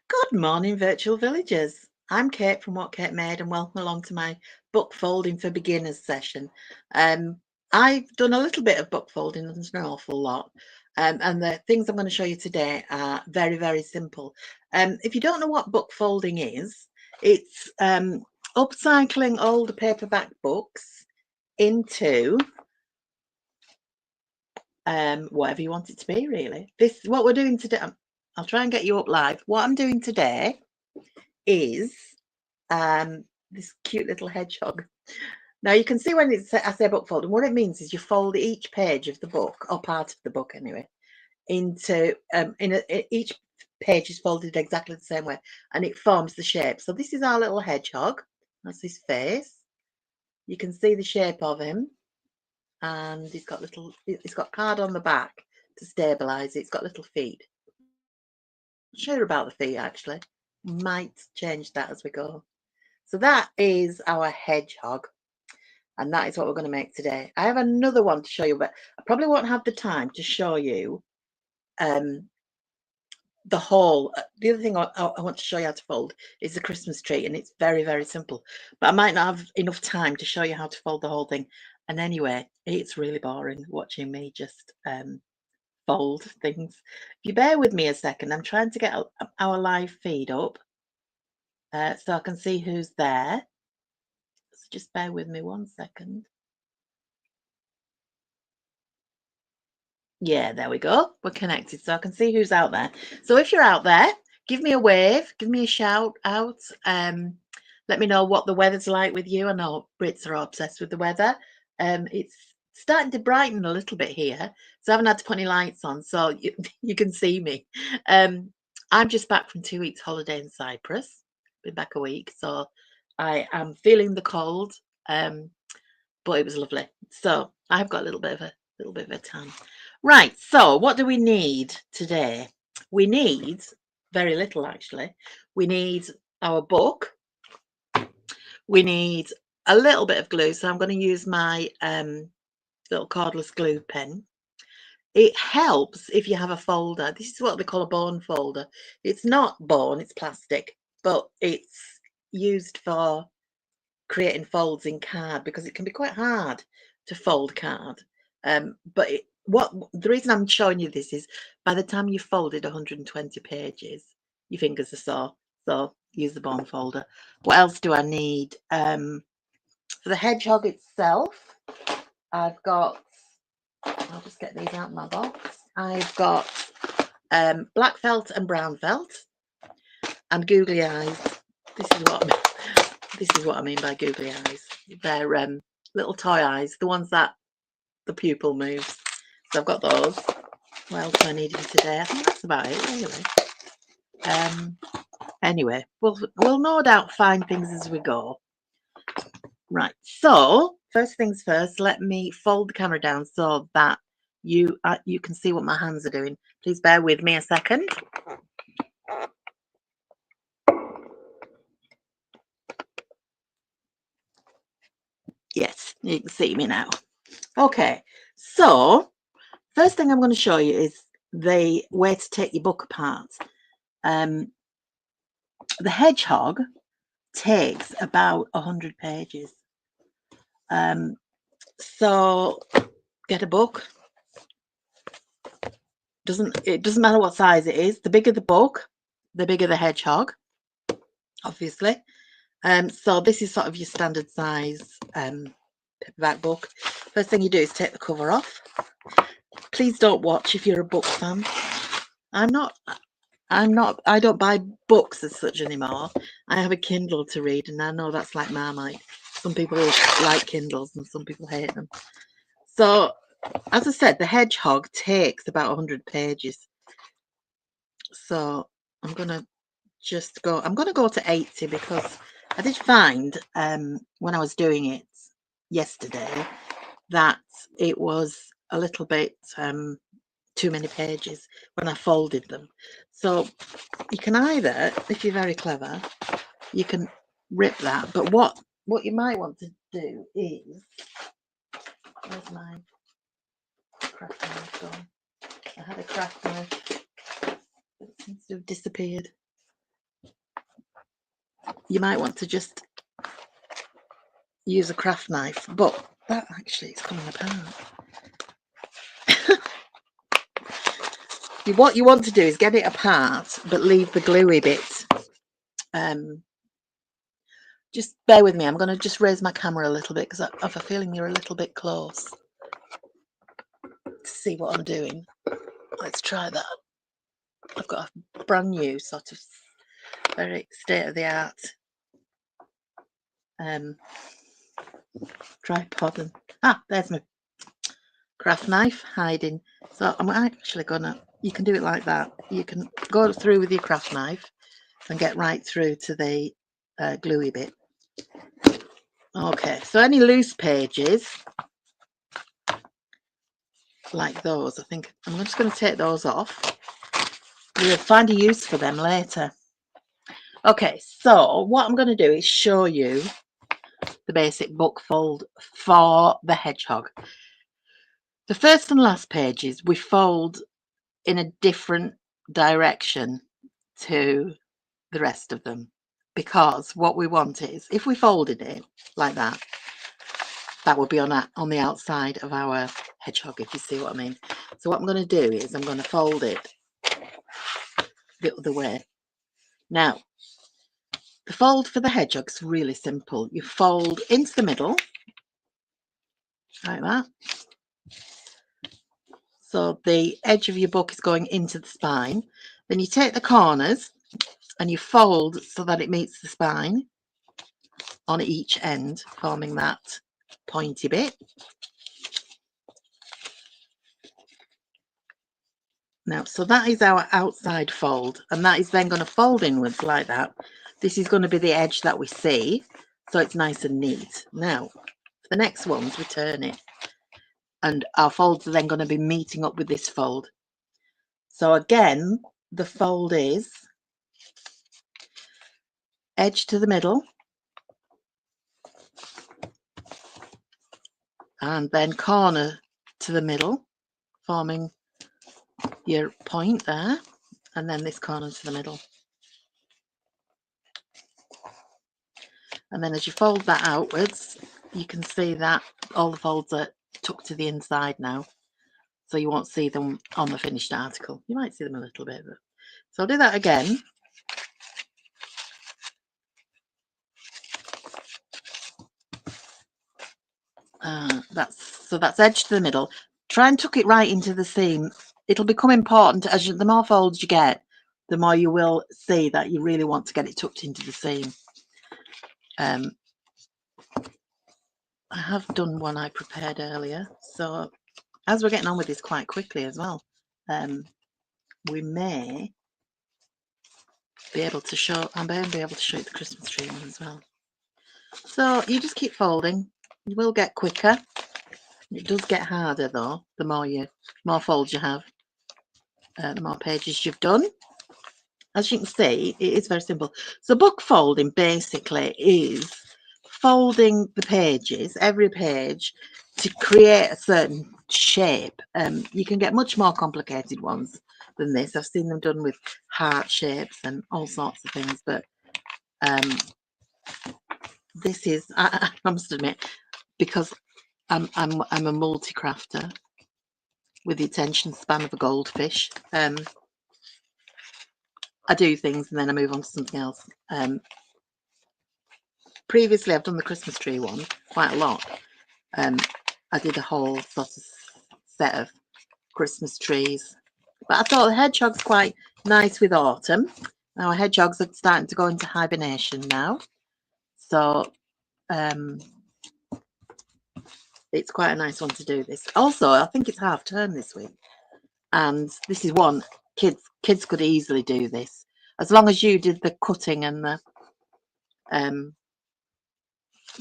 Good morning, virtual villagers. I'm Kate from What Kate Made, and welcome along to my book folding for beginners session. Um, I've done a little bit of book folding, there's an awful lot. And the things I'm going to show you today are very, very simple. If you don't know what book folding is, it's upcycling older paperback books into whatever you want it to be, really. This what we're doing today. I'll try and get you up live. What I'm doing today is this cute little hedgehog. Now you can see when I say book fold, and what it means is you fold each page of the book, or part of the book anyway, into each page is folded exactly the same way, and it forms the shape. So this is our little hedgehog. That's his face. You can see the shape of him, and he's got card on the back to stabilize it. It's got little feet. Not sure about the feet actually. Might change that as we go. So that is our hedgehog, and that is what we're going to make today. I have another one to show you, but I probably won't have the time to show you the whole. The other thing I want to show you how to fold is the Christmas tree, and it's very, very simple. But I might not have enough time to show you how to fold the whole thing. And anyway, it's really boring watching me just fold things. If you bear with me a second, I'm trying to get our live feed up so I can see who's there. So just bear with me 1 second. Yeah, there we go. We're connected, so I can see who's out there. So if you're out there, give me a wave, give me a shout out. Let me know what the weather's like with you. I know Brits are obsessed with the weather. It's starting to brighten a little bit here, so I haven't had to put any lights on, so you can see me. I'm just back from 2 weeks holiday in Cyprus. Been back a week, so I am feeling the cold, but it was lovely. So I've got a little bit of a tan. Right, so what do we need today? We need very little actually. We need our book. We need a little bit of glue, so I'm going to use my little cordless glue pen. It helps if you have a folder. This is what they call a bone folder. It's not bone, it's plastic, but it's used for creating folds in card because it can be quite hard to fold card. But the reason I'm showing you this is by the time you've folded 120 pages, your fingers are sore. So use the bone folder. What else do I need? For the hedgehog itself, I've got, I'll just get these out of my box. I've got black felt and brown felt and googly eyes. This is what I mean by googly eyes. They're little toy eyes, the ones that the pupil moves. So I've got those. What else do I need for today? I think that's about it, really. Anyway, we'll no doubt find things as we go. Right. So first things first, let me fold the camera down so that you can see what my hands are doing. Please bear with me a second. Yes, you can see me now. Okay, so first thing I'm going to show you is the way to take your book apart. The hedgehog takes about 100 pages. So get a book. It doesn't matter what size it is. The bigger the book, the bigger the hedgehog, obviously. So this is sort of your standard size paperback book. First thing you do is take the cover off. Please don't watch if you're a book fan. I don't buy books as such anymore. I have a Kindle to read, and I know that's like Marmite. Some people like Kindles and some people hate them. So, as I said, the hedgehog takes about 100 pages. So I'm going to go to 80 because I did find when I was doing it yesterday that it was a little bit too many pages when I folded them. So you can either, if you're very clever, you can rip that. But what you might want to do is, where's my craft knife gone? I had a craft knife, but it seems to have disappeared. you might want to just use a craft knife, but that actually is coming apart. What you want to do is get it apart, but leave the gluey bit. Just bear with me. I'm going to just raise my camera a little bit because I have a feeling you're a little bit close to see what I'm doing. Let's try that. I've got a brand new sort of very state-of-the-art tripod, and there's my craft knife hiding. So I'm actually gonna, you can do it like that. You can go through with your craft knife and get right through to the gluey bit. Okay, so any loose pages like those, I think I'm just going to take those off. We'll find a use for them later. Okay, so what I'm going to do is show you the basic book fold for the Hedgehog. The first and last pages we fold in a different direction to the rest of them, because what we want is, if we folded it like that, that would be on the outside of our hedgehog, if you see what I mean. So what I'm going to do is I'm going to fold it the other way. Now, the fold for the hedgehog's really simple. You fold into the middle like that. So the edge of your book is going into the spine. Then you take the corners and you fold so that it meets the spine on each end, forming that pointy bit. Now, so that is our outside fold, and that is then going to fold inwards like that. This is going to be the edge that we see, so it's nice and neat. Now, for the next ones, we turn it, and our folds are then going to be meeting up with this fold. So again, the fold is edge to the middle, and then corner to the middle, forming your point there, and then this corner to the middle. And then as you fold that outwards, you can see that all the folds are tucked to the inside now, so you won't see them on the finished article. You might see them a little bit, but so I'll do that again. That's edge to the middle. Try and tuck it right into the seam. It'll become important as the more folds you get, the more you will see that you really want to get it tucked into the seam. I have done one I prepared earlier, so as we're getting on with this quite quickly as well, we may be able to show, I may be able to show you the Christmas tree one as well. So you just keep folding. You will get quicker. It does get harder though, the more folds you have, the more pages you've done. As you can see, it is very simple. So book folding basically is folding the pages, every page, to create a certain shape. You can get much more complicated ones than this. I've seen them done with heart shapes and all sorts of things, but this is, I must admit, because I'm a multi-crafter with the attention span of a goldfish. I do things and then I move on to something else. Previously, I've done the Christmas tree one quite a lot. I did a whole sort of set of Christmas trees, but I thought the hedgehog's quite nice with autumn. Our hedgehogs are starting to go into hibernation now, so it's quite a nice one to do this. Also, I think it's half term this week, and this is one kids could easily do this as long as you did the cutting and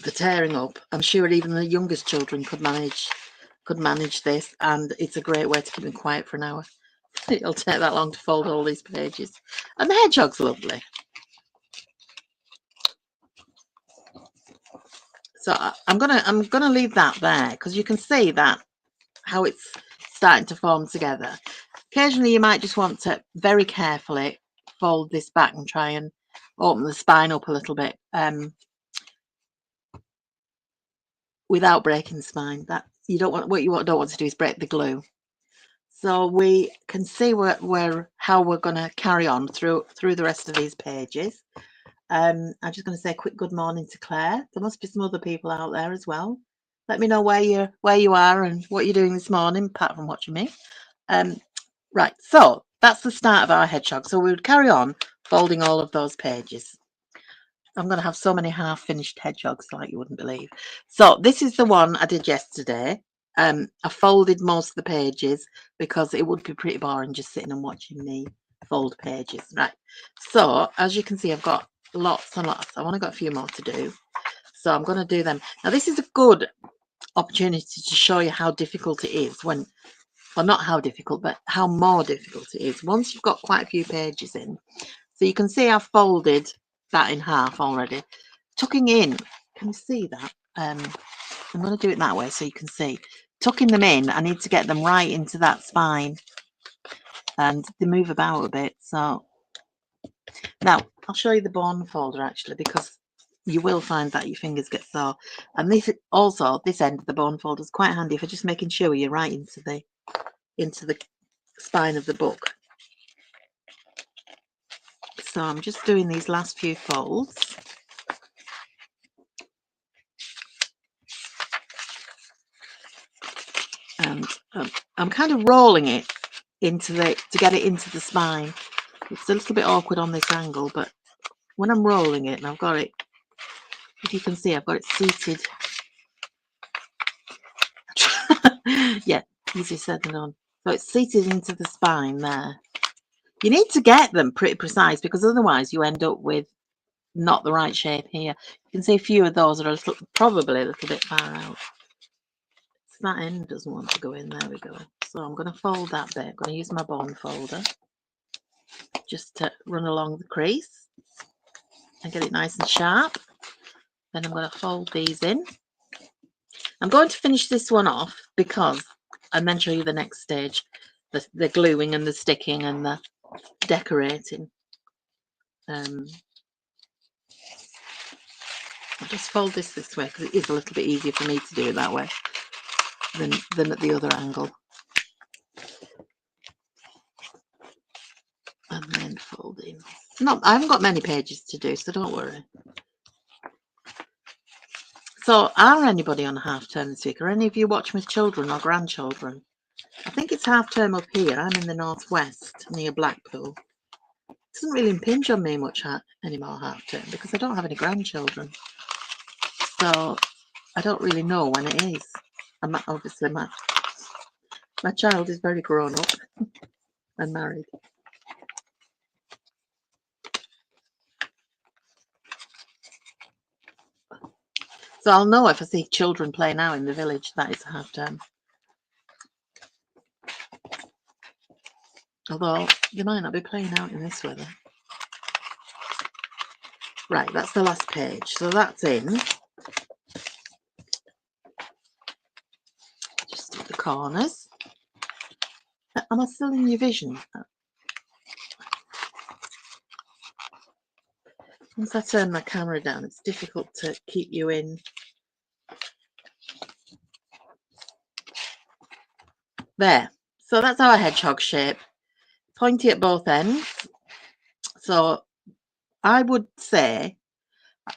the tearing up. I'm sure even the youngest children could manage this, and it's a great way to keep them quiet for an hour. It'll take that long to fold all these pages, and the hedgehog's lovely. So I'm gonna leave that there because you can see that how it's starting to form together. Occasionally you might just want to very carefully fold this back and try and open the spine up a little bit without breaking the spine. That you don't want. What you don't want to do is break the glue. So we can see how we're going to carry on through the rest of these pages. I'm just going to say a quick good morning to Claire. There must be some other people out there as well. Let me know where you are and what you're doing this morning, apart from watching me. Right, so that's the start of our hedgehog. So we would carry on folding all of those pages. I'm going to have so many half-finished hedgehogs like you wouldn't believe. So this is the one I did yesterday. I folded most of the pages because it would be pretty boring just sitting and watching me fold pages. Right, so as you can see, I've got lots and lots. I've only got a few more to do, so I'm going to do them now. This is a good opportunity to show you how difficult it is when, well, not how difficult, but how more difficult it is once you've got quite a few pages in. So you can see I've folded that in half already. Tucking in, can you see that? I'm going to do it that way so you can see. Tucking them in, I need to get them right into that spine, and they move about a bit. So now I'll show you the bone folder actually, because you will find that your fingers get sore. And this also, this end of the bone folder is quite handy for just making sure you're right into the spine of the book. So I'm just doing these last few folds. And I'm kind of rolling it to get it into the spine. It's a little bit awkward on this angle, but when I'm rolling it, and I've got it, if you can see, I've got it seated. Yeah, easier said than done. So it's seated into the spine there. You need to get them pretty precise, because otherwise you end up with not the right shape here. You can see a few of those are probably a little bit far out. So that end doesn't want to go in. There we go. So I'm going to fold that bit. I'm going to use my bone folder just to run along the crease and get it nice and sharp. Then I'm going to fold these in. I'm going to finish this one off and then show you the next stage, the gluing and the sticking and the decorating. I'll just fold this way because it is a little bit easier for me to do it that way than at the other angle. And then fold in. I haven't got many pages to do, so don't worry. So are anybody on half term this week? Are any of you watching with children or grandchildren? I think it's half term up here. I'm in the northwest near Blackpool. It doesn't really impinge on me much anymore half term because I don't have any grandchildren. So I don't really know when it is. Obviously my child is very grown up and married. So I'll know if I see children playing out in the village, that is half term. Although they might not be playing out in this weather. Right, that's the last page. So that's in. Just do the corners. Am I still in your vision? Once I turn my camera down, it's difficult to keep you in. There. So that's our hedgehog shape. Pointy at both ends. So I would say,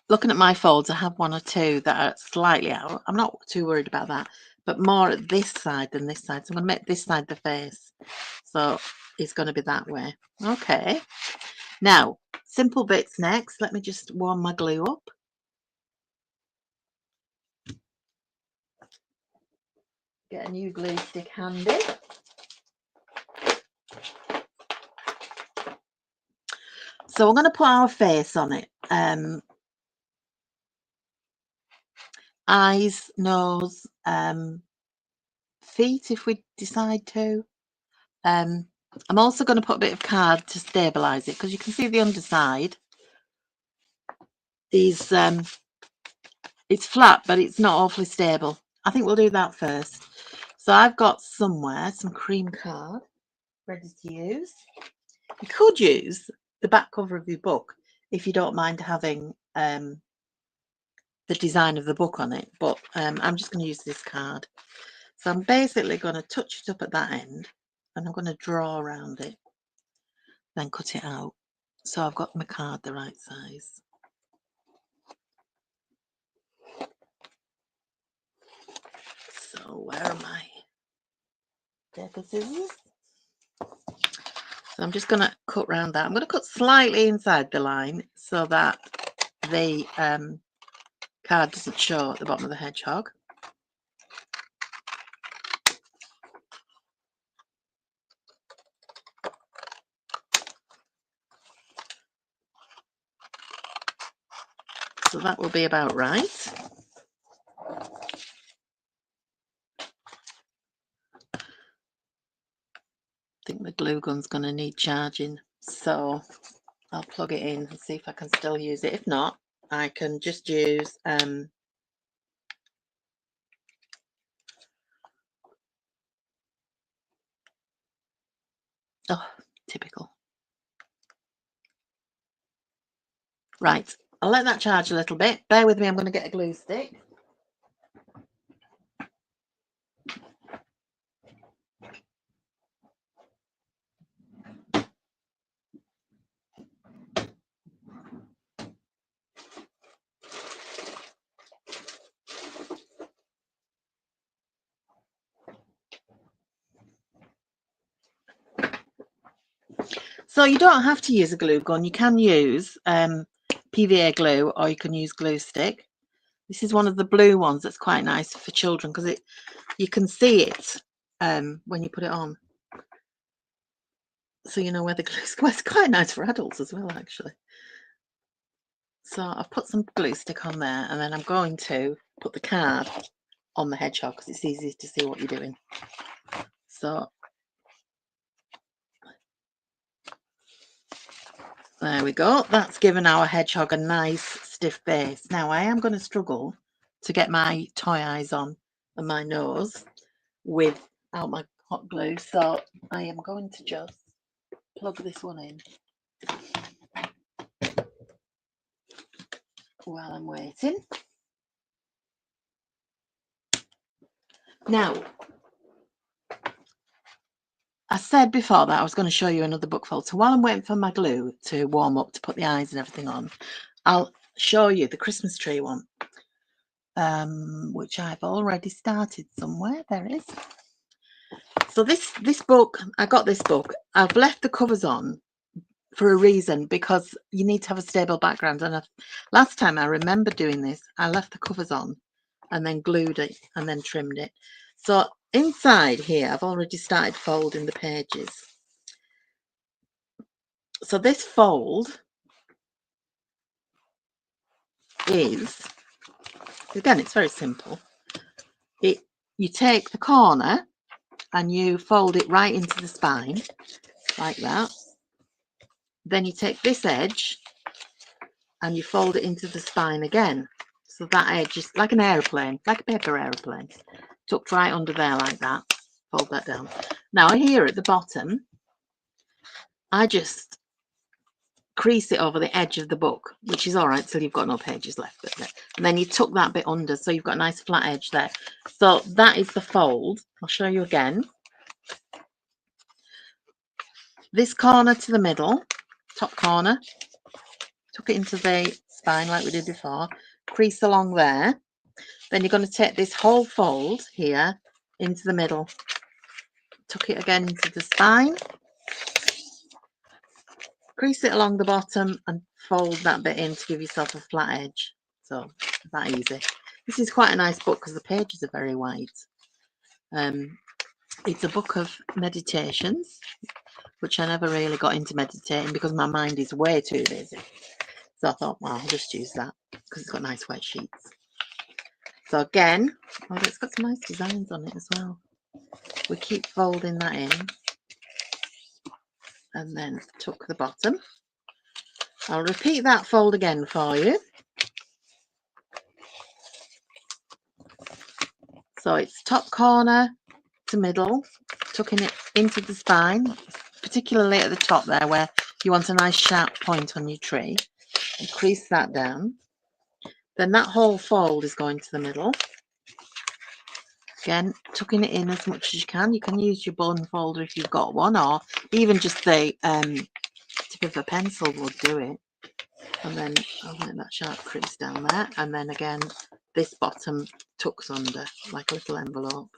looking at my folds, I have one or two that are slightly out. I'm not too worried about that, but more at this side than this side. So I'm going to make this side the face. So it's going to be that way. Okay. Now, simple bits next. Let me just warm my glue up. Get a new glue stick handy. So we're going to put our face on it. Eyes, nose, feet if we decide to. I'm also going to put a bit of card to stabilize it, because you can see the underside is it's flat, but it's not awfully stable. I think we'll do that first. So I've got somewhere some cream card ready to use. You could use the back cover of your book if you don't mind having the design of the book on it, but I'm just going to use this card. So I'm basically going to touch it up at that end, and I'm going to draw around it, then cut it out. So I've got my card the right size. So where are my paper scissors? So I'm just going to cut round that. I'm going to cut slightly inside the line so that the card doesn't show at the bottom of the hedgehog. So that will be about right. I think the glue gun's going to need charging, so I'll plug it in and see if I can still use it. If not, I can just use oh, typical. Right, I'll let that charge a little bit. Bear with me, I'm going to get a glue stick. So you don't have to use a glue gun. You can use PVA glue, or you can use glue stick. This is one of the blue ones that's quite nice for children because you can see it when you put it on. So you know where the glue's going. It's quite nice for adults as well, actually. So I've put some glue stick on there, and then I'm going to put the card on the hedgehog because it's easy to see what you're doing. So there we go. That's given our hedgehog a nice stiff base. Now I am going to struggle to get my toy eyes on and my nose without my hot glue. So I am going to just plug this one in while I'm waiting. Now, I said before that I was going to show you another book fold. So while I'm waiting for my glue to warm up to put the eyes and everything on, I'll show you the Christmas tree one, which I've already started somewhere. There it is. So this book, I got this book. I've left the covers on for a reason, because you need to have a stable background. And last time I remember doing this, I left the covers on and then glued it and then trimmed it. So inside here, I've already started folding the pages. So this fold is, again, it's very simple. You take the corner and you fold it right into the spine like that. Then you take this edge and you fold it into the spine again. So that edge is like an aeroplane, like a paper aeroplane, tucked right under there like that. Fold that down. Now here at the bottom, I just crease it over the edge of the book, which is all right till you've got no pages left with it. And then you tuck that bit under, so you've got a nice flat edge there. So that is the fold. I'll show you again. This corner to the middle, top corner, tuck it into the spine like we did before, crease along there. Then you're going to take this whole fold here into the middle, tuck it again into the spine, crease it along the bottom and fold that bit in to give yourself a flat edge. So that easy. This is quite a nice book because the pages are very wide. It's a book of meditations, which I never really got into meditating because my mind is way too busy. So I thought, well, I'll just use that because it's got nice wet sheets. So again, oh, it's got some nice designs on it as well. We keep folding that in and then tuck the bottom. I'll repeat that fold again for you. So it's top corner to middle, tucking it into the spine, particularly at the top there where you want a nice sharp point on your tree. and crease that down. Then that whole fold is going to the middle. Again, tucking it in as much as you can. You can use your bun folder if you've got one, or even just the tip of a pencil would do it. And then I'll make that sharp crease down there. And then again, this bottom tucks under like a little envelope.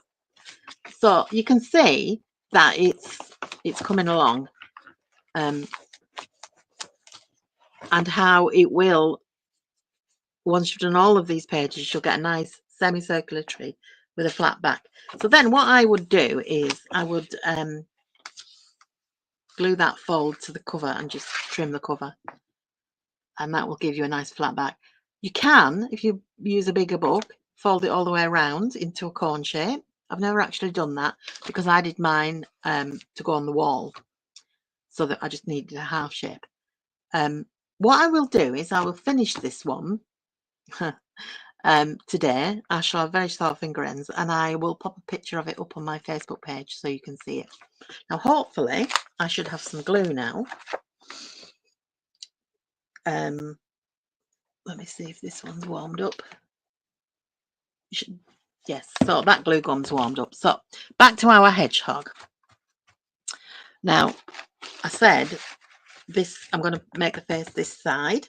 So you can see that it's coming along, and how it will, once you've done all of these pages, you'll get a nice semicircular tree with a flat back. So then what I would do is I would glue that fold to the cover and just trim the cover, and that will give you a nice flat back. You can, if you use a bigger book, fold it all the way around into a cone shape. I've never actually done that because I did mine to go on the wall, so that I just needed a half shape. What I will do is I will finish this one today. I shall have very sore finger ends, and I will pop a picture of it up on my Facebook page so you can see it. Now hopefully I should have some glue now. Let me see if this one's warmed up. Yes, so that glue gum's warmed up. So back to our hedgehog. Now I said this, I'm going to make the face this side.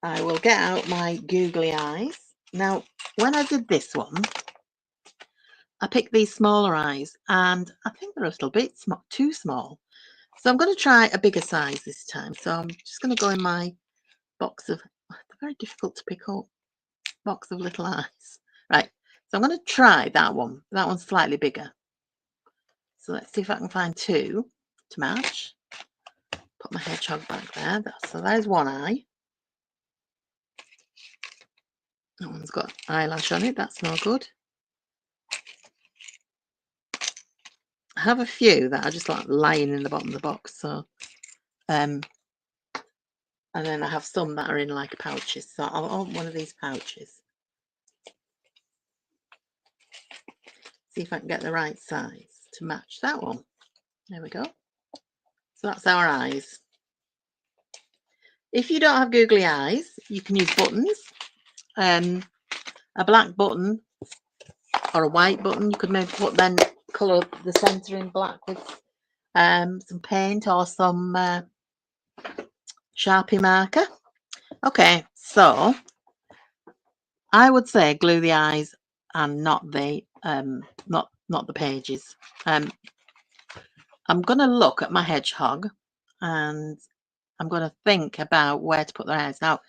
I will get out my googly eyes. Now when I did this one, I picked these smaller eyes, and I think they're a little bit too small. So I'm going to try a bigger size this time. So I'm just going to go in my box of, they're very difficult to pick up, box of little eyes. Right, so I'm going to try that one. That one's slightly bigger. So let's see if I can find two to match. Put my hedgehog back there. So there's one eye. That one's got eyelash on it. That's no good. I have a few that are just like lying in the bottom of the box. So, and then I have some that are in like pouches. So I'll open one of these pouches. See if I can get the right size to match that one. There we go. So that's our eyes. If you don't have googly eyes, you can use buttons. A black button or a white button. You could maybe put, then colour the centre in black with some paint or some Sharpie marker. Okay, so I would say glue the eyes and not the not the pages. I'm going to look at my hedgehog, and I'm going to think about where to put their eyes. Now,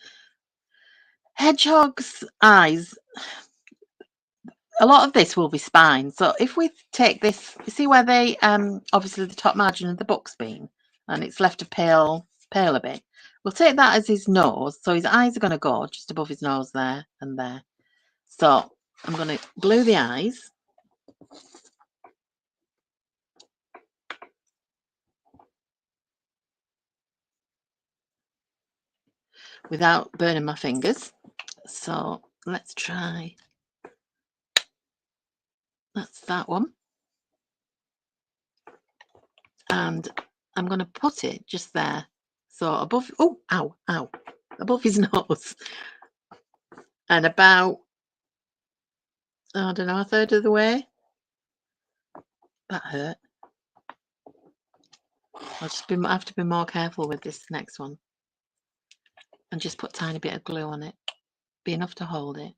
hedgehog's eyes, a lot of this will be spine. So if we take this, you see where they obviously the top margin of the book's been, and it's left a pale a bit. We'll take that as his nose. So his eyes are going to go just above his nose there and there. So I'm going to glue the eyes. Without burning my fingers. So let's try. That's that one. And I'm going to put it just there. So above, oh, ow, ow, above his nose. And about, I don't know, a third of the way. That hurt. I'll just have to be more careful with this next one. And just put a tiny bit of glue on it. Be enough to hold it.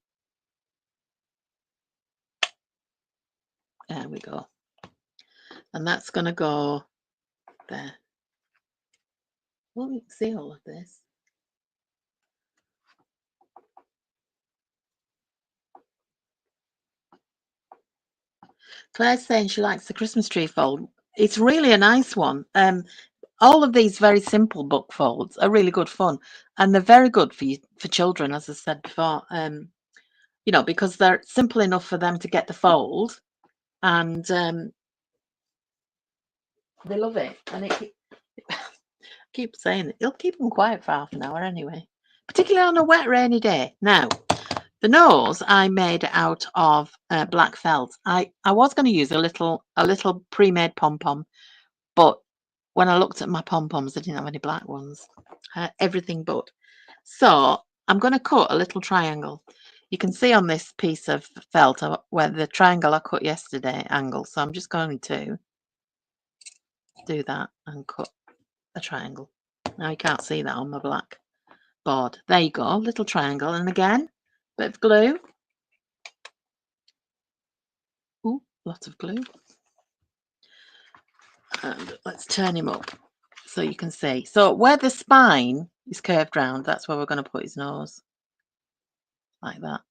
There we go. And that's going to go there. Well, we can see all of this. Claire's saying she likes the Christmas tree fold. It's really a nice one. All of these very simple book folds are really good fun, and they're very good for children, as I said before. You know, because they're simple enough for them to get the fold, and they love it. And it keep saying it, it'll keep them quiet for half an hour anyway, particularly on a wet, rainy day. Now, the nose I made out of black felt. I was going to use a little pre-made pom-pom, but when I looked at my pom-poms, I didn't have any black ones. Everything but. So I'm going to cut a little triangle. You can see on this piece of felt where the triangle I cut yesterday angle. So I'm just going to do that and cut a triangle. Now you can't see that on my black board. There you go, little triangle. And again, bit of glue. Ooh, lots of glue. And let's turn him up so you can see. So where the spine is curved round, that's where we're going to put his nose. Like that.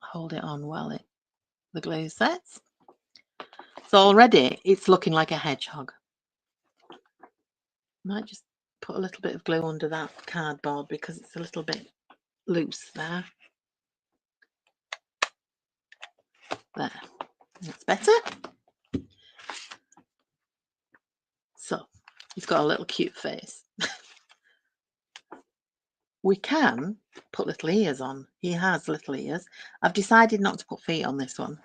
Hold it on while the glue sets. So already it's looking like a hedgehog. Might just put a little bit of glue under that cardboard because it's a little bit loose there. There. That's better. So he's got a little cute face. We can put little ears on. He has little ears. I've decided not to put feet on this one.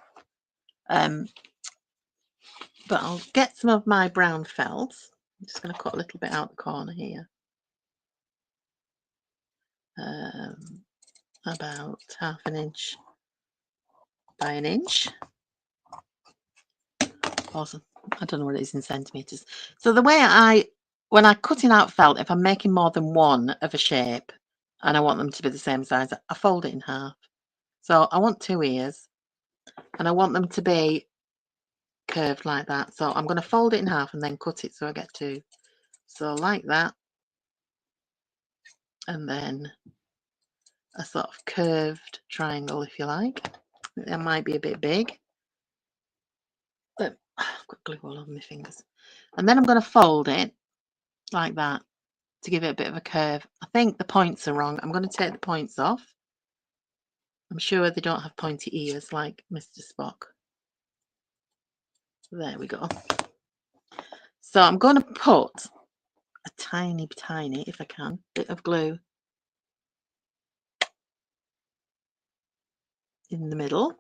But I'll get some of my brown felt. I'm just going to cut a little bit out the corner here. About 1/2 inch by 1 inch. Awesome. I don't know what it is in centimeters. So the way when I'm cutting out felt, if I'm making more than one of a shape and I want them to be the same size, I fold it in half. So I want 2 ears and I want them to be curved like that. So I'm going to fold it in half and then cut it so I get 2. So like that. And then a sort of curved triangle, if you like. That might be a bit big. But I've got glue all over my fingers. And then I'm going to fold it like that to give it a bit of a curve. I think the points are wrong. I'm going to take the points off. I'm sure they don't have pointy ears like Mr. Spock. There we go. So I'm going to put a tiny, if I can, bit of glue in the middle.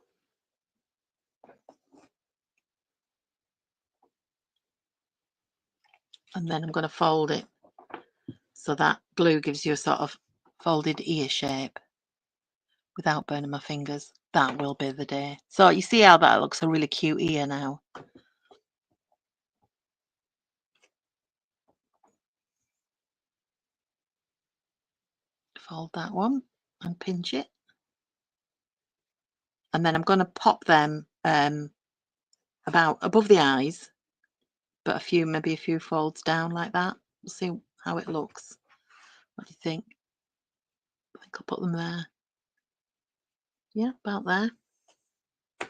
And then I'm going to fold it so that glue gives you a sort of folded ear shape without burning my fingers. That will be the day. So you see how that looks a really cute ear now. Fold that one and pinch it. And then I'm going to pop them about above the eyes, but maybe a few folds down like that. We'll see how it looks. What do you think? I think I'll put them there. Yeah, about there.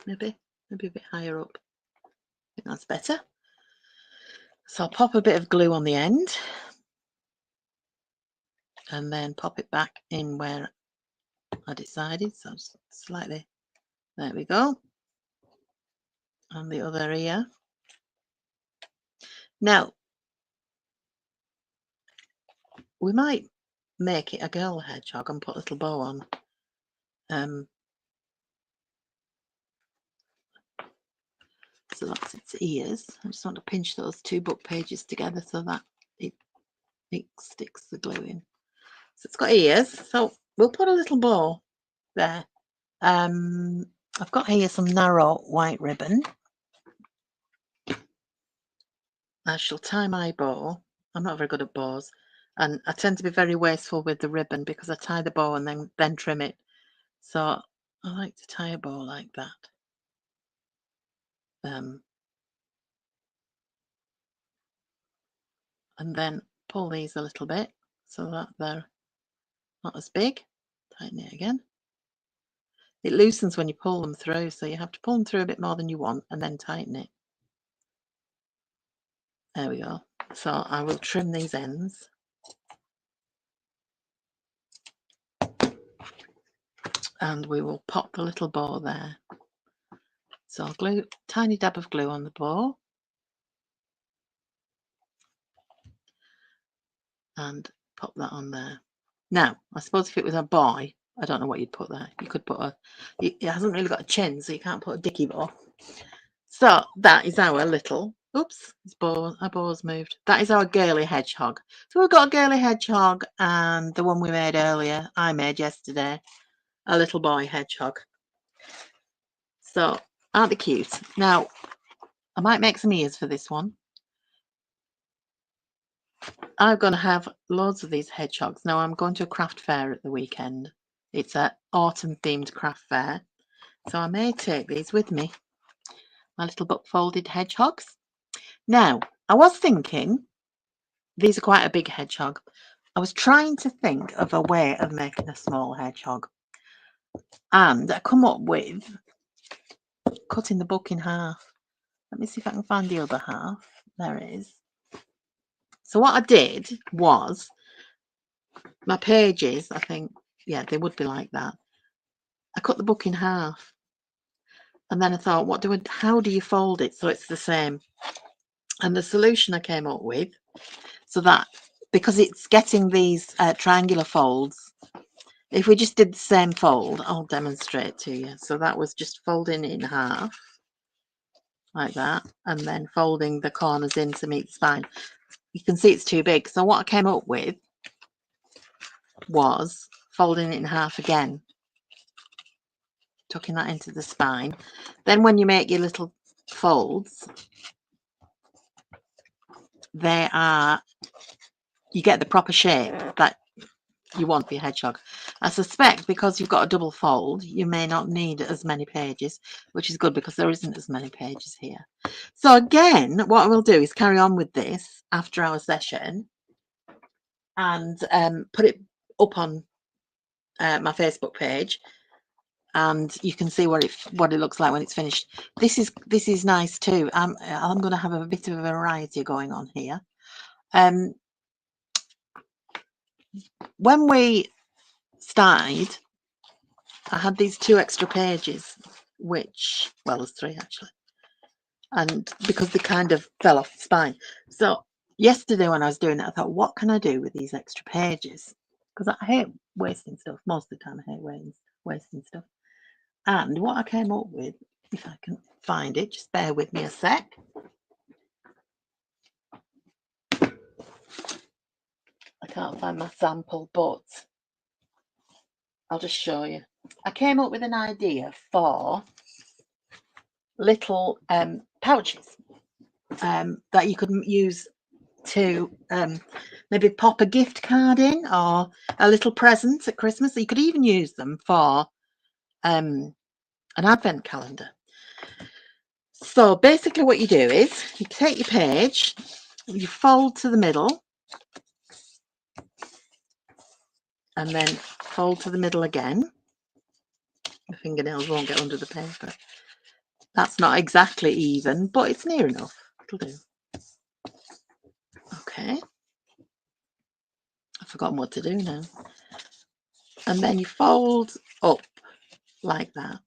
Maybe a bit higher up. I think that's better. So I'll pop a bit of glue on the end and then pop it back in where I decided. So slightly, there we go. And the other ear. Now, we might make it a girl hedgehog and put a little bow on. So that's its ears. I just want to pinch those 2 book pages together so that it sticks the glue in. So it's got ears. So we'll put a little bow there. I've got here some narrow white ribbon. I shall tie my bow. I'm not very good at bows, and I tend to be very wasteful with the ribbon because I tie the bow and then trim it. So I like to tie a bow like that. And then pull these a little bit so that they're not as big. Tighten it again. It loosens when you pull them through, so you have to pull them through a bit more than you want and then tighten it. There we go. So I will trim these ends. And we will pop the little bow there. So I'll glue, tiny dab of glue on the bow. And pop that on there. Now, I suppose if it was a boy, I don't know what you'd put there. You could put it hasn't really got a chin, so you can't put a dicky bow. So that is our little Oops, our bow's moved. That is our girly hedgehog. So we've got a girly hedgehog and the one we made earlier, I made yesterday, a little boy hedgehog. So aren't they cute? Now, I might make some ears for this one. I'm going to have loads of these hedgehogs. Now, I'm going to a craft fair at the weekend. It's an autumn-themed craft fair. So I may take these with me. My little book-folded hedgehogs. Now, I was thinking, these are quite a big hedgehog. I was trying to think of a way of making a small hedgehog. And I come up with cutting the book in half. Let me see if I can find the other half. There it is. So what I did was, my pages, I think, yeah, they would be like that. I cut the book in half. And then I thought, how do you fold it so it's the same? And the solution I came up with, so that, because it's getting these triangular folds, if we just did the same fold, I'll demonstrate to you. So that was just folding it in half, like that, and then folding the corners in to meet the spine. You can see it's too big. So what I came up with was folding it in half again, tucking that into the spine. Then when you make your little folds, you get the proper shape that you want for your hedgehog. I suspect because you've got a double fold, you may not need as many pages, which is good because there isn't as many pages here. So again, what I will do is carry on with this after our session and put it up on my Facebook page, and you can see what it looks like when it's finished. This is nice too. I'm going to have a bit of a variety going on here. When we started, I had these 2 extra pages, which, well, there's 3 actually, and because they kind of fell off the spine. So yesterday when I was doing it, I thought, what can I do with these extra pages? Because I hate wasting stuff. Most of the time I hate wasting stuff. And what I came up with, if I can find it, just bear with me a sec. I can't find my sample, but I'll just show you. I came up with an idea for little pouches that you could use to maybe pop a gift card in, or a little present at Christmas. You could even use them for an advent calendar. So basically what you do is you take your page, you fold to the middle, and then fold to the middle again. My fingernails won't get under the paper. That's not exactly even, but it's near enough. It'll do. Okay. I've forgotten what to do now. And then you fold up like that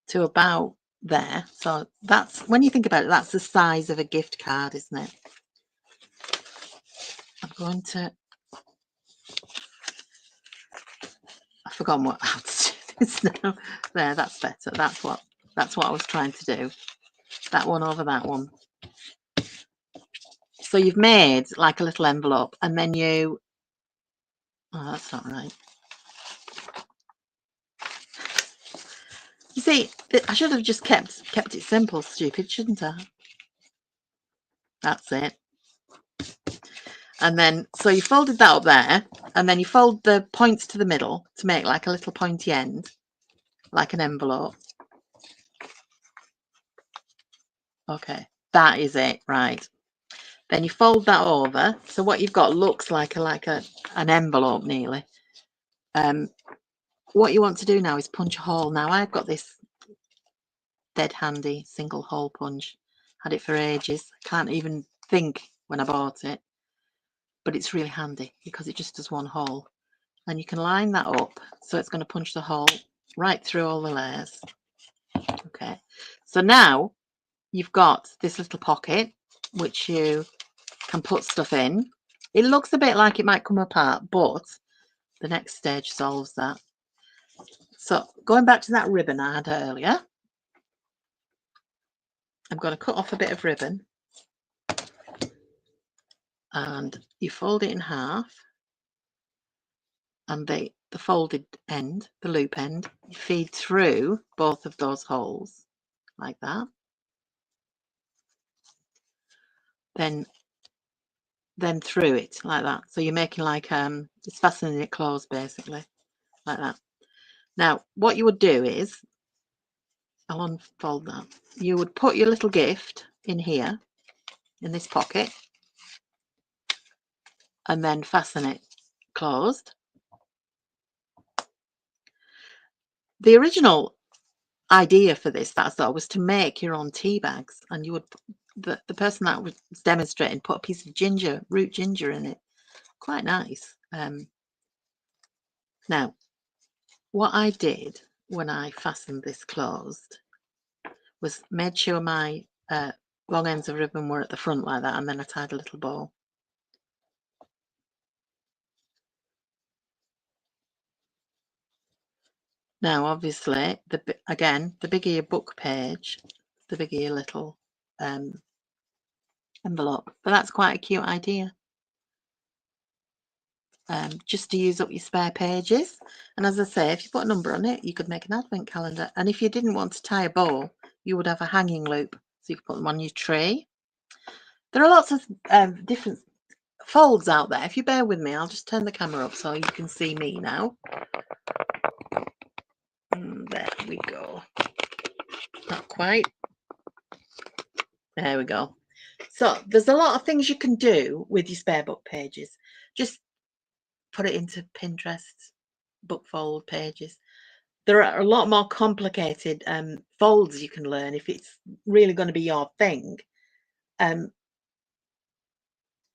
to about there. So that's, when you think about it, that's the size of a gift card, isn't it? I'm going to, I've forgotten how to do this now. There, that's better. That's what I was trying to do. That one over that one. So you've made like a little envelope, and then oh, that's not right. You see, I should have just kept it simple, stupid, shouldn't I? That's it. And then, so you folded that up there, and then you fold the points to the middle to make like a little pointy end, like an envelope. Okay, that is it, right. Then you fold that over, so what you've got looks like an envelope nearly. What you want to do now is punch a hole. Now I've got this dead handy single hole punch. Had it for ages. I can't even think when I bought it, but it's really handy because it just does one hole, and you can line that up so it's going to punch the hole right through all the layers. Okay, so now you've got this little pocket which you can put stuff in. It looks a bit like it might come apart, but the next stage solves that. So going back to that ribbon I had earlier, I'm going to cut off a bit of ribbon, and you fold it in half, and the folded end, the loop end, you feed through both of those holes like that. Then through it like that. So you're making like it's fastening it closed basically, like that. Now what you would do is, I'll unfold that. You would put your little gift in here, in this pocket, and then fasten it closed. The original idea for this, that I thought, was to make your own tea bags, and you would, the person that was demonstrating put a piece of ginger, root ginger in it. Quite nice. Now, what I did when I fastened this closed was made sure my long ends of ribbon were at the front like that, and then I tied a little bow. Now, obviously, again, the bigger your book page, the bigger your little envelope. But that's quite a cute idea. Just to use up your spare pages. And as I say, if you put a number on it, you could make an advent calendar. And if you didn't want to tie a bow, you would have a hanging loop, so you could put them on your tree. There are lots of different folds out there. If you bear with me, I'll just turn the camera up so you can see me now. There we go. Not quite. There we go. So there's a lot of things you can do with your spare book pages. Just put it into Pinterest, book fold pages. There are a lot more complicated folds you can learn if it's really going to be your thing.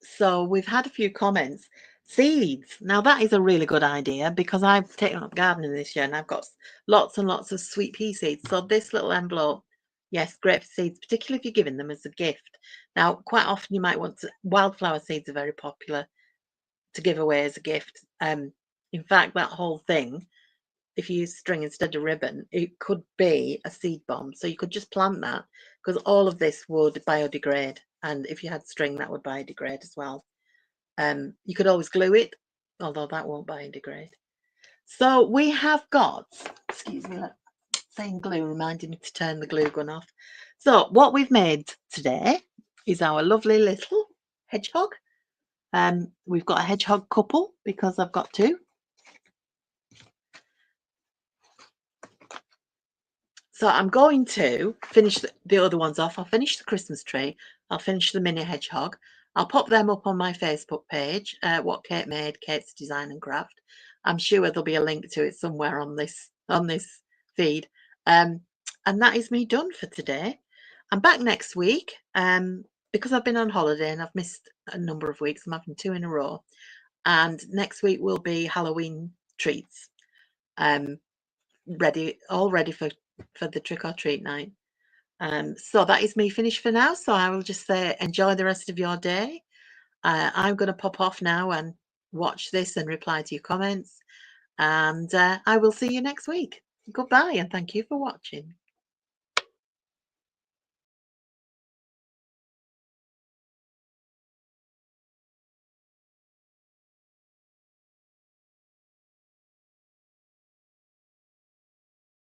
So we've had a few comments. Seeds. Now that is a really good idea, because I've taken up gardening this year and I've got lots and lots of sweet pea seeds. So this little envelope, yes, great for seeds, particularly if you're giving them as a gift. Now, quite often you might want to, wildflower seeds are very popular to give away as a gift. In fact, that whole thing, if you use string instead of ribbon, it could be a seed bomb. So you could just plant that, because all of this would biodegrade. And if you had string, that would biodegrade as well. You could always glue it, although that won't biodegrade. So we have got, excuse me, saying glue reminded me to turn the glue gun off. So what we've made today is our lovely little hedgehog. We've got a hedgehog couple because I've got two. So I'm going to finish the other ones off. I'll finish the Christmas tree. I'll finish the mini hedgehog. I'll pop them up on my Facebook page, What Kate Made, Kate's Design and Craft. I'm sure there'll be a link to it somewhere on this feed. And that is me done for today. I'm back next week because I've been on holiday and I've missed a number of weeks. I'm having 2 in a row. And next week will be Halloween treats. All ready for the trick or treat night. So that is me finished for now. So I will just say enjoy the rest of your day. I'm going to pop off now and watch this and reply to your comments. And I will see you next week. Goodbye and thank you for watching.